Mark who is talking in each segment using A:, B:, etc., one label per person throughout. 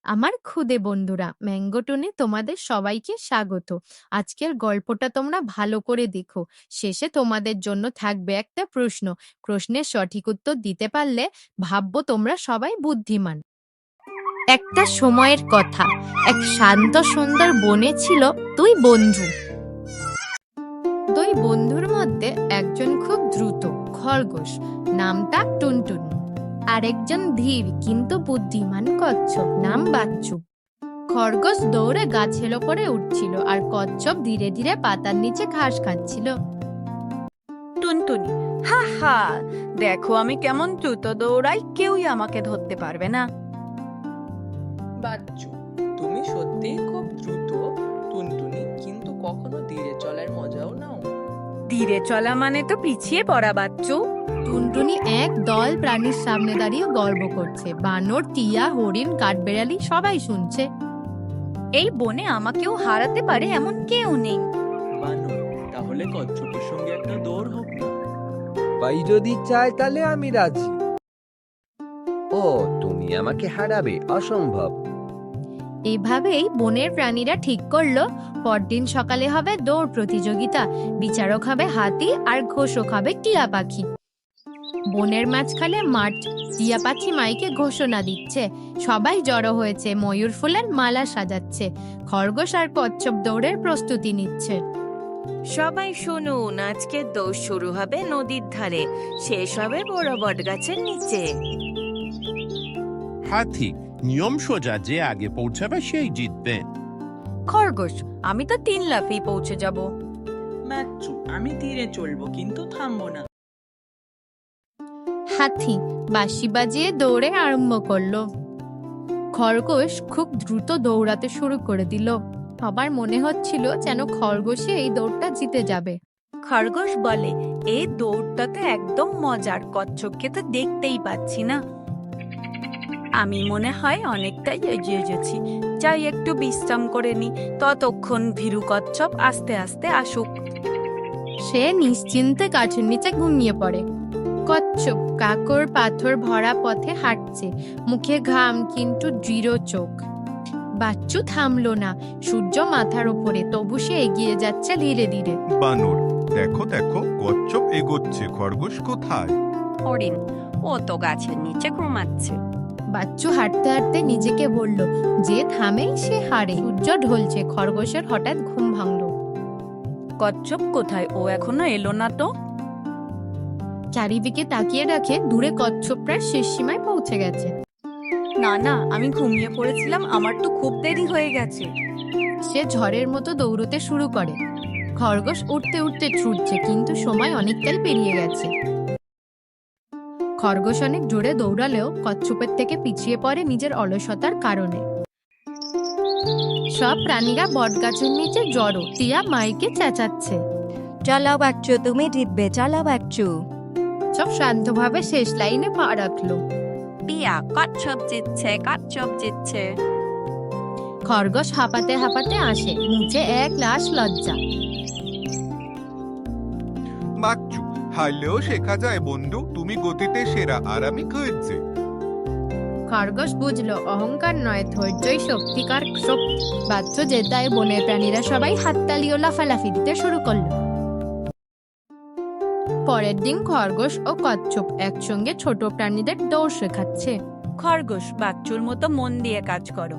A: আমার খুদে বন্ধুরা, ম্যাঙ্গো টোনে তোমাদের সবাইকে স্বাগত। আজকের গল্পটা তোমরা ভালো করে দেখো। শেষে তোমাদের জন্য থাকবে একটা প্রশ্ন। প্রশ্নের সঠিক উত্তর দিতে পারলে ভাববো তোমরা সবাই বুদ্ধিমান। একটা সময়ের কথা, এক শান্ত সুন্দর বনে ছিল দুই বন্ধু। দুই বন্ধুর মধ্যে একজন খুব দ্রুত খরগোশ, নামটা টুনটুন। আরেকজন ধীর কিন্তু বুদ্ধিমান কচ্ছপ, নাম বাচ্চু। খরগোশ দৌড়ে গাছের ওপরে উঠছিল আর কচ্ছপ ধীরে ধীরে পাতার নিচে ঘাস খাচ্ছিল।
B: টুনটুনি, হা হা, দেখো আমি কেমন দ্রুত দৌড়াই, কেউই আমাকে ধরতে পারবে না।
C: বাচ্চু, তুমি সত্যিই খুব দ্রুত টুনটুনি, কিন্তু কখনো ধীরে চলার মজাও নাও।
B: ধীরে চলা মানে তো পিছিয়ে পড়া বাচ্চু।
A: টুনটুনি এক দল প্রাণীর সামনে দাঁড়িয়ে গর্ব করছে। বানর, টিয়া, হরিণ, কাঠবেড়ালি সবাই শুনছে।
B: এই বনে আমাকেও হারাতে পারে এমন কেউ নেই।
C: বানর, তাহলে কচ্ছপের সঙ্গে একটা দৌড় হোক না?
D: ভাই যদি চায় তাহলে আমি রাজি। ও, তুমি আমাকে হারাবে? অসম্ভব।
A: এইভাবেই বনের প্রাণীরা ঠিক করলো পরদিন সকালে হবে দৌড় প্রতিযোগিতা। বিচারক হবে হাতি আর ঘোষক হবে টিয়া পাখি। বনের মাঝখানে মাঠ, টিয়া পাখি মাইকে ঘোষণা দিচ্ছে। সবাই জড়ো হয়েছে, ময়ূর ফুলের মালা সাজাচ্ছে। খরগোশ আর কচ্ছপ দৌড়ের প্রস্তুতি নিচ্ছে।
E: সবাই শুনুন, আজকে দৌড় শুরু হবে নদীর ধারে, শেষ হবে বড় বট গাছের নিচে।
F: হাতি, নিয়ম সোজা, যে আগে পৌঁছাবে সেই জিতবে।
B: খরগোশ, আমি তো 3 লাফেই পৌঁছে যাব।
C: বাচ্চু, আমি ধীরে চলবো কিন্তু থামবো না।
A: হাতি বাঁশি বাজিয়ে দৌড়ে আরম্ভ করলো। খরগোশ খুব দ্রুত দৌড়াতে শুরু করে দিল। সবার মনে হচ্ছিল যেন খরগোশে এই দৌড়টা জিতে যাবে।
B: খরগোশ বলে, এই দৌড়টা তো একদম মজার, কচ্ছপকে তো দেখতেই পাচ্ছি না। আমি মনে হয় অনেকটাই এগিয়ে গেছি, যাই একটু বিশ্রাম করে নি, ততক্ষণ ভীরু কচ্ছপ আস্তে আস্তে আসুক।
A: সে নিশ্চিন্তে গাছের নিচে ঘুমিয়ে পড়ে। কচ্ছপ কাকর পাথর ভরা পথে হাঁটছে, মুখে ঘাম কিন্তু দৃঢ় চোখ। বাচ্চু থামলো না, সূর্য মাথার ওপরে, তবু সে এগিয়ে যাচ্ছে ধীরে ধীরে।
G: বানর, দেখো দেখো, কচ্ছপ এগোচ্ছে, খরগোশ কোথায়?
E: হরিণ, ও তো গাছের নিচে ঘুমাচ্ছে।
A: বাচ্চু হাঁটতে হাঁটতে নিজেকে বলল, যে থামেই সে হারে। সূর্য ঢলছে, খরগোশের হঠাৎ ঘুম ভাঙলো।
B: কচ্ছপ কোথায়? ও এখনো এলো না তো।
A: চারিদিকে তাকিয়ে রাখে, দূরে কচ্ছপ প্রায় শেষ সীমায় পৌঁছে গেছে।
B: না না, আমি ঘুমিয়ে পড়েছিলাম, আমার তো খুব দেরি হয়ে গেছে।
A: সে ঝড়ের মতো দৌড়তে শুরু করে। খরগোশ উঠতে উঠতে ছুটছে, কিন্তু সময় অনেকটাই পেরিয়ে গেছে। খরগোশ অনেক জোরে দৌড়ালেও কচ্ছপের থেকে পিছিয়ে পড়ে নিজের অলসতার কারণে। সব প্রাণীরা বটগাছের নিচে জড়ো, টিয়া মাইকে চেঁচাচ্ছে।
E: চলো বাচ্চু, তুমি জিতবে, চলো বাচ্চু।
A: সব শান্তভাবে শেষ লাইনে পা রাখলো।
E: পিয়া, কচ্ছপ জিতছে, কচ্ছপ জিতছে।
A: খরগোশ হাঁপাতে হাঁপাতে আসে, নিচে এক লাশ লজ্জা।
G: বাচ্চু, হারলেও শেখা যায় বন্ধু, তুমি গতিতে সেরা আর আমি ধৈর্যে।
A: খরগোশ বুঝলো অহংকার নয়, ধৈর্যই সত্যিকার শক্তি। বাচ্চু জেতায়, বনের প্রাণীরা সবাই হাততালি ও লাফালাফি দিতে শুরু করলো। পরের দিন খরগোশ ও কচ্ছপ একসঙ্গে ছোট প্রাণীদের দৌড় শেখাচ্ছে।
B: খরগোশ, বাচ্চুর মতো মন দিয়ে কাজ করো।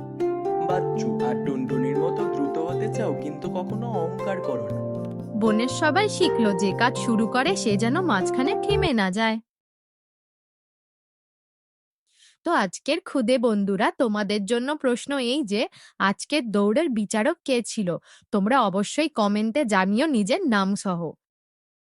C: বাচ্চু আর টুনটুনির মতো দ্রুত হতে চাও, কিন্তু কখনো অহংকার করো না।
A: বনের সবাই শিখলো, যে কাজ শুরু করে সে যেন মাঝখানে থেমে না যায়। তো আজকের খুদে বন্ধুরা, তোমাদের জন্য প্রশ্ন এই যে আজকের দৌড়ের বিচারক কে ছিল? তোমরা অবশ্যই কমেন্টে জানিও নিজের নাম সহ।